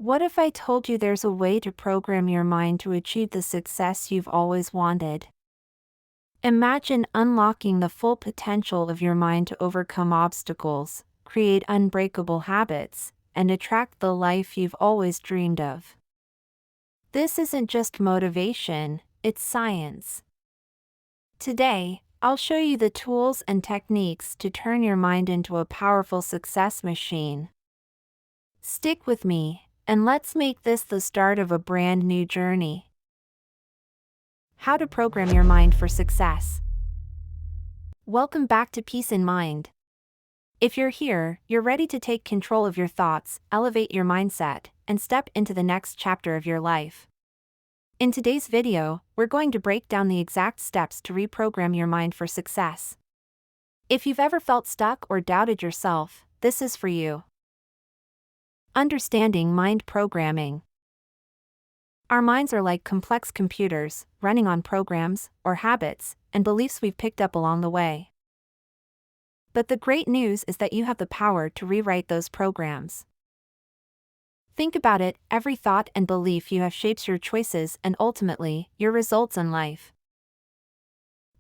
What if I told you there's a way to program your mind to achieve the success you've always wanted? Imagine unlocking the full potential of your mind to overcome obstacles, create unbreakable habits, and attract the life you've always dreamed of. This isn't just motivation, it's science. Today, I'll show you the tools and techniques to turn your mind into a powerful success machine. Stick with me, and let's make this the start of a brand new journey. How to program your mind for success. Welcome back to Peace in Mind. If you're here, you're ready to take control of your thoughts, elevate your mindset, and step into the next chapter of your life. In today's video, we're going to break down the exact steps to reprogram your mind for success. If you've ever felt stuck or doubted yourself, this is for you. Understanding mind programming. Our minds are like complex computers, running on programs, or habits, and beliefs we've picked up along the way. But the great news is that you have the power to rewrite those programs. Think about it, every thought and belief you have shapes your choices and ultimately, your results in life.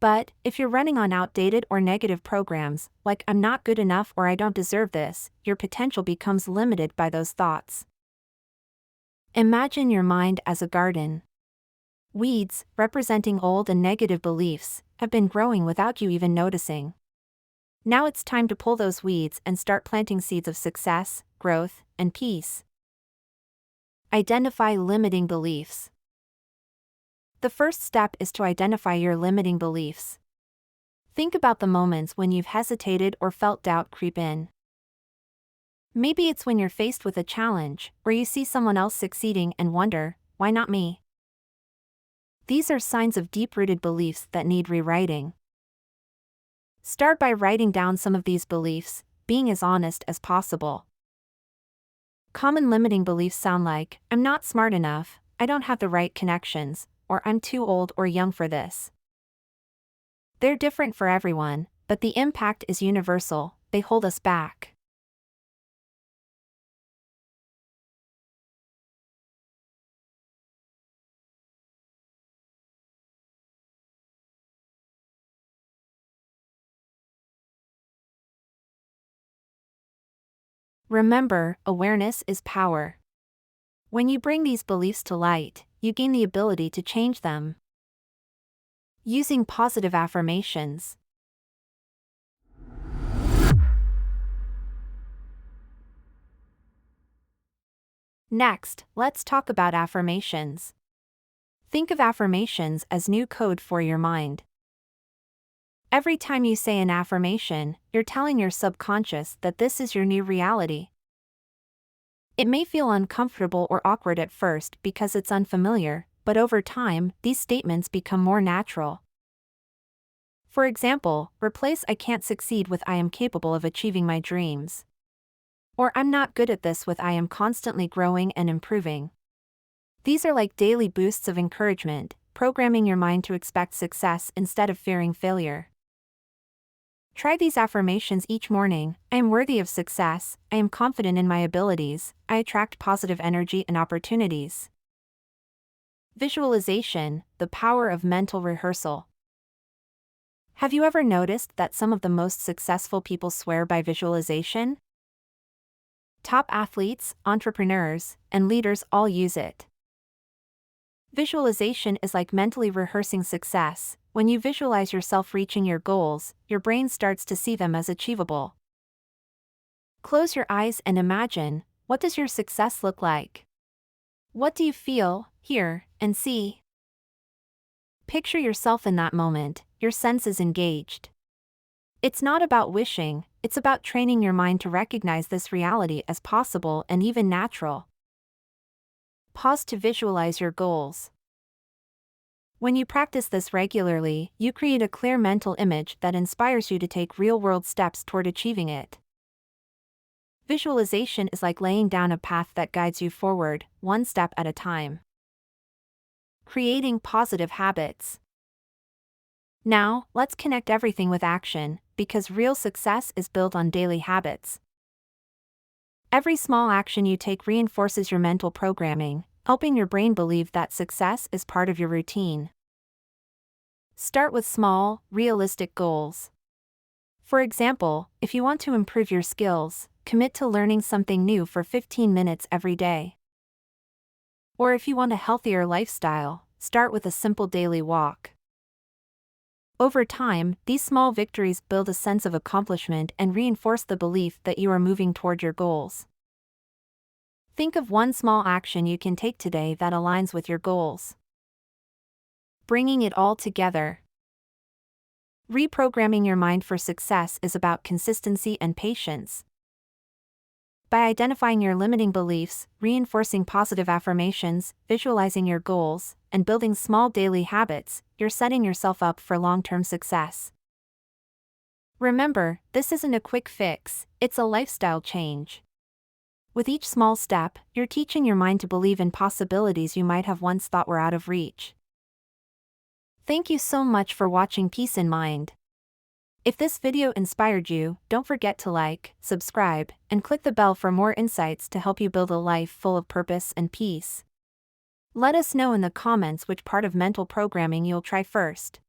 But, if you're running on outdated or negative programs, like I'm not good enough or I don't deserve this, your potential becomes limited by those thoughts. Imagine your mind as a garden. Weeds, representing old and negative beliefs, have been growing without you even noticing. Now it's time to pull those weeds and start planting seeds of success, growth, and peace. Identify limiting beliefs. The first step is to identify your limiting beliefs. Think about the moments when you've hesitated or felt doubt creep in. Maybe it's when you're faced with a challenge, where you see someone else succeeding and wonder, why not me? These are signs of deep-rooted beliefs that need rewriting. Start by writing down some of these beliefs, being as honest as possible. Common limiting beliefs sound like, I'm not smart enough, I don't have the right connections, or I'm too old or young for this. They're different for everyone, but the impact is universal, they hold us back. Remember, awareness is power. When you bring these beliefs to light, you gain the ability to change them. Using positive affirmations. Next, let's talk about affirmations. Think of affirmations as new code for your mind. Every time you say an affirmation, you're telling your subconscious that this is your new reality. It may feel uncomfortable or awkward at first because it's unfamiliar, but over time, these statements become more natural. For example, replace I can't succeed with I am capable of achieving my dreams. Or I'm not good at this with I am constantly growing and improving. These are like daily boosts of encouragement, programming your mind to expect success instead of fearing failure. Try these affirmations each morning. I am worthy of success, I am confident in my abilities, I attract positive energy and opportunities. Visualization, the power of mental rehearsal. Have you ever noticed that some of the most successful people swear by visualization? Top athletes, entrepreneurs, and leaders all use it. Visualization is like mentally rehearsing success. When you visualize yourself reaching your goals, your brain starts to see them as achievable. Close your eyes and imagine, what does your success look like? What do you feel, hear, and see? Picture yourself in that moment, your senses engaged. It's not about wishing, it's about training your mind to recognize this reality as possible and even natural. Pause to visualize your goals. When you practice this regularly, you create a clear mental image that inspires you to take real-world steps toward achieving it. Visualization is like laying down a path that guides you forward, one step at a time. Creating positive habits. Now, let's connect everything with action, because real success is built on daily habits. Every small action you take reinforces your mental programming, helping your brain believe that success is part of your routine. Start with small, realistic goals. For example, if you want to improve your skills, commit to learning something new for 15 minutes every day. Or if you want a healthier lifestyle, start with a simple daily walk. Over time, these small victories build a sense of accomplishment and reinforce the belief that you are moving toward your goals. Think of one small action you can take today that aligns with your goals. Bringing it all together. Reprogramming your mind for success is about consistency and patience. By identifying your limiting beliefs, reinforcing positive affirmations, visualizing your goals, and building small daily habits, you're setting yourself up for long-term success. Remember, this isn't a quick fix, it's a lifestyle change. With each small step, you're teaching your mind to believe in possibilities you might have once thought were out of reach. Thank you so much for watching Peace in Mind. If this video inspired you, don't forget to like, subscribe, and click the bell for more insights to help you build a life full of purpose and peace. Let us know in the comments which part of mental programming you'll try first.